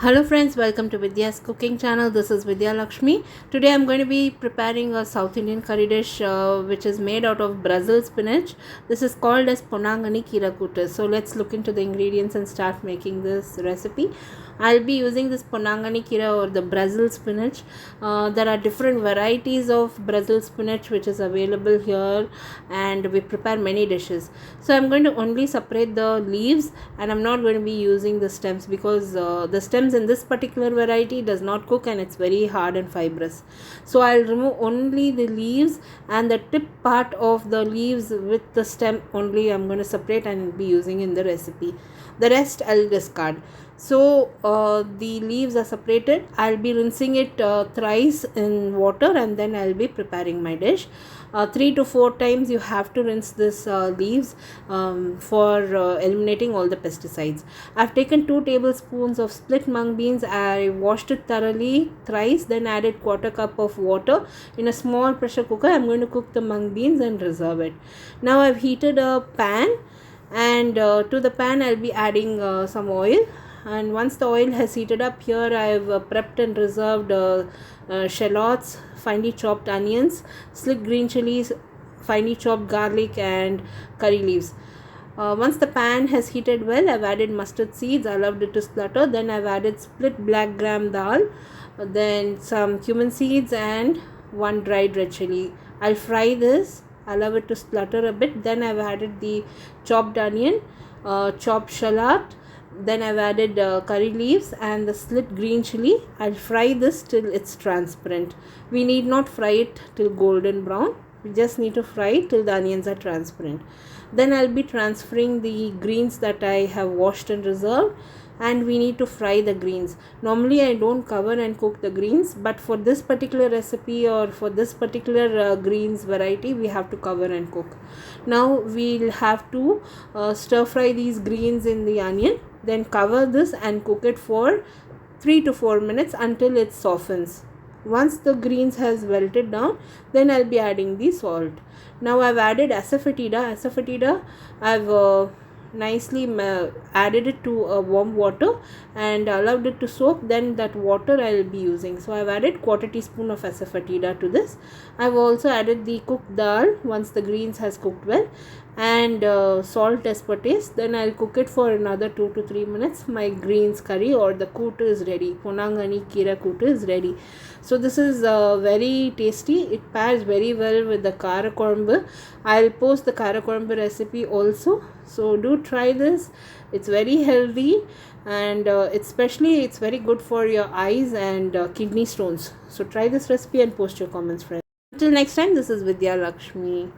Hello friends, welcome to Vidya's cooking channel. This is Vidya Lakshmi. Today I'm going to be preparing a South Indian curry dish which is made out of Brazil spinach. This is called as Ponnakanni Kootu. So let's look into the ingredients and start making this recipe. I'll be using this Ponnakanni kira or the Brazil spinach. There are different varieties of Brazil spinach which is available here, and we prepare many dishes. So I'm going to only separate the leaves, and I'm not going to be using the stems because the stems in this particular variety does not cook and it's very hard and fibrous. So I'll remove only the leaves, and the tip part of the leaves with the stem only I'm going to separate and be using in the recipe. The rest I'll discard. So the leaves are separated. I'll be rinsing it thrice in water, and then I'll be preparing my dish. 3 to 4 times you have to rinse this leaves for eliminating all the pesticides. I've taken 2 tablespoons of split mung beans. I washed it thoroughly thrice, then added quarter cup of water in a small pressure cooker. I'm going to cook the mung beans and reserve it. Now I've heated a pan, and to the pan I'll be adding some oil. And once the oil has heated up, here I have prepped and reserved shallots, finely chopped onions, sliced green chilies, finely chopped garlic, and curry leaves. Once the pan has heated well, I've added mustard seeds, allowed it to splutter. Then I've added split black gram dal, then some cumin seeds, and 1 dried red chili. I'll fry this, allow it to splutter a bit. Then I've added the chopped onion, chopped shallot. Then I've added curry leaves and the slit green chili. I'll fry this till it's transparent. We need not fry it till golden brown. We just need to fry it till the onions are transparent. Then I'll be transferring the greens that I have washed and reserved, and we need to fry the greens. Normally I don't cover and cook the greens, but for this particular recipe or for this particular greens variety, we have to cover and cook. Now we'll have to stir fry these greens in the onion, then cover this and cook it for 3 to 4 minutes until it softens. Once the greens has wilted down, then I'll be adding the salt. Now I've added asafoetida. I've nicely added it to warm water and allowed it to soak. Then that water I'll be using. So I've added quarter teaspoon of asafoetida to this. I've also added the cooked dal once the greens has cooked well, and salt as per taste. Then I'll cook it for another 2 to 3 minutes. My greens curry or the kootu is ready. Ponnakanni keerai kootu is ready. So this is very tasty. It pairs very well with the kara korumbu. I'll post the kara korumbu recipe also. So do try this. It's very healthy, and especially it's very good for your eyes and kidney stones. So try this recipe and post your comments, friends. Until next time, this is Vidya Lakshmi.